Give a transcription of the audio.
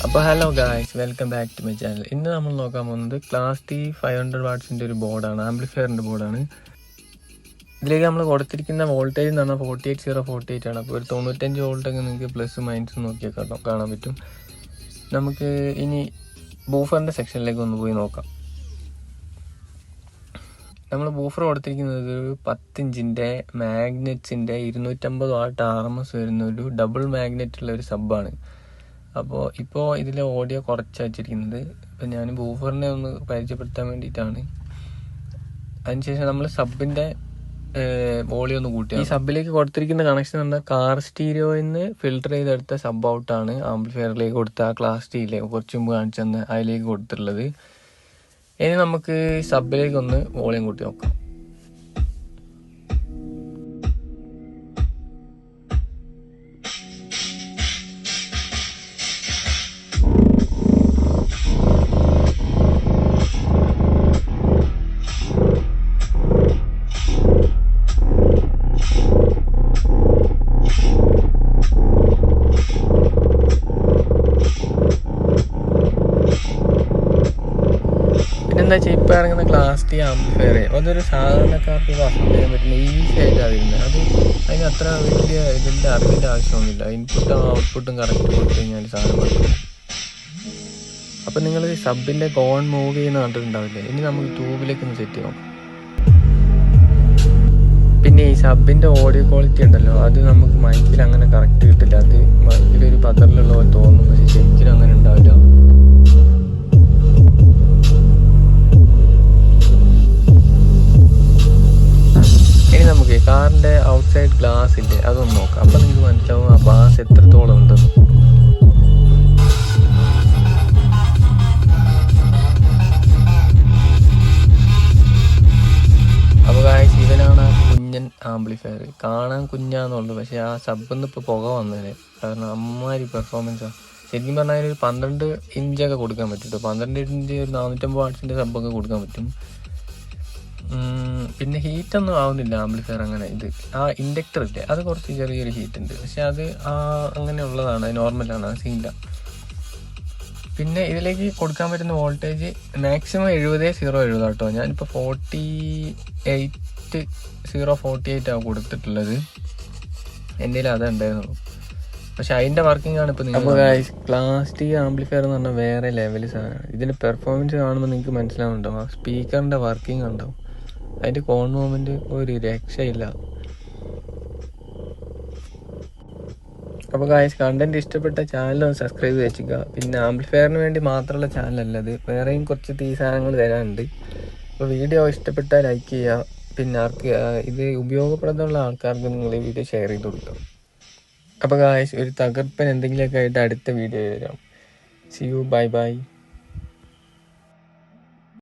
അപ്പോൾ hello guys, welcome back to my channel. ഇന്ന് നമ്മൾ നോക്കാൻ പോകുന്നത് ക്ലാസ് ടി 500 വാട്ട്സിൻ്റെ ഒരു ബോർഡാണ്, ആംപ്ലിഫയറിൻ്റെ ബോർഡാണ്. ഇതിലേക്ക് നമ്മൾ കൊടുത്തിരിക്കുന്ന വോൾട്ടേജ് എന്ന് പറഞ്ഞാൽ 48048 ആണ്. അപ്പോൾ ഒരു 95 വോൾട്ടൊക്കെ നിങ്ങൾക്ക് പ്ലസ് മൈനസ് നോക്കിയാൽ കാണാൻ പറ്റും. നമുക്ക് ഇനി ബൂഫറിൻ്റെ സെക്ഷനിലേക്ക് ഒന്ന് പോയി നോക്കാം. നമ്മൾ ബൂഫർ കൊടുത്തിരിക്കുന്നത് ഒരു 10 ഇഞ്ചിൻ്റെ മാഗ്നറ്റ്സിൻ്റെ 250 വാട്ട് RMS വരുന്ന ഒരു ഡബിൾ മാഗ്നറ്റ് ഉള്ള ഒരു സബ്ബാണ്. ഇപ്പോൾ ഇതിലെ ഓഡിയോ കുറച്ച് വെച്ചിരിക്കുന്നത്. ഇപ്പം ഞാൻ ബൂഫറിനെ ഒന്ന് പരിചയപ്പെടുത്താൻ വേണ്ടിയിട്ടാണ്. അതിനുശേഷം നമ്മൾ സബിൻ്റെ വോളിയം ഒന്ന് കൂട്ടി. ഈ സബിലേക്ക് കൊടുത്തിരിക്കുന്ന കണക്ഷൻ പറഞ്ഞാൽ കാർ സ്റ്റീരിയോയിൽ നിന്ന് ഫിൽട്ടർ ചെയ്തെടുത്ത സബ് ഔട്ടാണ് ആംപ്ലിഫയറിലേക്ക് കൊടുത്ത ആ ക്ലാസ് ടിയിലേക്ക് കുറച്ച് മുമ്പ് കാണിച്ചു തന്ന അതിലേക്ക് കൊടുത്തിട്ടുള്ളത്. ഇനി നമുക്ക് സബിലേക്ക് ഒന്ന് വോളിയം കൂട്ടി നോക്കാം. എന്താ വെച്ചാൽ ഇപ്പോൾ ഇറങ്ങുന്ന ക്ലാസ് ടി ആംപ്ലിഫയർ അതൊരു സാധാരണക്കാർക്ക് അഫോർഡ് ചെയ്യാൻ പറ്റുന്ന ഈസി ആയിട്ടാണ് വരുന്നത്. അതിന് അത്ര വലിയ ഇതിൻ്റെ അറിവിൻ്റെ ആവശ്യമൊന്നുമില്ല. ഇൻപുട്ടും ഔട്ട്പുട്ടും കറക്റ്റ് കൊടുത്തു കഴിഞ്ഞാൽ സാധനം പറ്റും. അപ്പം നിങ്ങൾ സബിൻ്റെ കോൺ മൂവ് ചെയ്യുന്ന കണ്ടിട്ടുണ്ടാവില്ലേ? ഇനി നമുക്ക് ട്യൂബിലേക്ക് ഒന്ന് സെറ്റ് ചെയ്യാം. പിന്നെ ഈ സബിൻ്റെ ഓഡിയോ ക്വാളിറ്റി ഉണ്ടല്ലോ, അത് നമുക്ക് മൈക്കിൽ അങ്ങനെ കറക്റ്റ് കിട്ടില്ല. അത് മൈക്കിലൊരു പതറിലുള്ള പോലെ തോന്നും, പക്ഷേ ശരിക്കും അങ്ങനെ ഉണ്ടാവില്ല. നമുക്ക് കാറിൻ്റെ ഔട്ട്സൈഡ് ഗ്ലാസ് ഇല്ലേ, അതൊന്ന് നോക്കാം. അപ്പം നിങ്ങൾക്ക് മനസ്സിലാവും ആ ബാസ് എത്രത്തോളം ഉണ്ടെന്ന്. അപ്പോൾ ഗായ്സ്, ഇവനാണ് ആ കുഞ്ഞൻ ആംപ്ലിഫയർ. കാണാൻ കുഞ്ഞാന്നുള്ളൂ, പക്ഷേ ആ സബ്ബിന്ന് ഇപ്പോൾ പുക വന്നതേ. കാരണം അമ്മാതിരി പെർഫോമൻസാണ്. ശരിക്കും പറഞ്ഞാൽ ഒരു 12 ഇഞ്ചൊക്കെ കൊടുക്കാൻ പറ്റും. 12 ഇഞ്ച് ഒരു 450 വാട്ട്സിൻ്റെ സബ്ബൊക്കെ കൊടുക്കാൻ പറ്റും. പിന്നെ ഹീറ്റൊന്നും ആവുന്നില്ല ആംപ്ലിഫയർ അങ്ങനെ. ഇത് ആ ഇൻഡക്ടർ ഇല്ലേ, അത് കുറച്ച് ചെറിയൊരു ഹീറ്റ് ഉണ്ട്, പക്ഷെ അത് അങ്ങനെയുള്ളതാണ്, നോർമലാണ്, അത് സീനില്ല. പിന്നെ ഇതിലേക്ക് കൊടുക്കാൻ പറ്റുന്ന വോൾട്ടേജ് മാക്സിമം 70 കേട്ടോ. ഞാനിപ്പോൾ 48 ആണ് കൊടുത്തിട്ടുള്ളത്. എൻ്റെ കയ്യിൽ അതുണ്ടായിരുന്നുള്ളൂ, പക്ഷെ അതിൻ്റെ വർക്കിംഗ് ആണ് ഇപ്പോൾ. അപ്പോൾ ക്ലാസ് ടി ആംപ്ലിഫയർ എന്ന് പറഞ്ഞാൽ വേറെ ലെവൽ സാധനമാണ്. ഇതിൻ്റെ പെർഫോമൻസ് കാണുമ്പോൾ നിങ്ങൾക്ക് മനസ്സിലാവുന്നുണ്ടാവും. ആ സ്പീക്കറിൻ്റെ വർക്കിംഗ് ഉണ്ടാവും, അതിൻ്റെ കോൺ മൂവ്മെൻറ്റ് ഒരു രക്ഷയില്ല. അപ്പോൾ ഗായ്സ്, കണ്ടന്റ് ഇഷ്ടപ്പെട്ട ചാനലൊന്ന് സബ്സ്ക്രൈബ് വെച്ചിക്കുക. പിന്നെ ആംപ്ലിഫയറിന് വേണ്ടി മാത്രമുള്ള ചാനലല്ല ഇത്, വേറെയും കുറച്ച് തീ സാധനങ്ങൾ തരാനുണ്ട്. അപ്പോൾ വീഡിയോ ഇഷ്ടപ്പെട്ടാൽ ലൈക്ക് ചെയ്യുക. പിന്നെ ഇത് ഉപയോഗപ്രദമുള്ള ആൾക്കാർക്ക് നിങ്ങൾ ഈ വീഡിയോ ഷെയർ ചെയ്ത് കൊടുക്കുക. അപ്പോൾ ഗായ്സ്, ഒരു തകർപ്പൻ എന്തെങ്കിലുമൊക്കെ ആയിട്ട് അടുത്ത വീഡിയോ വരാം. See you, bye by.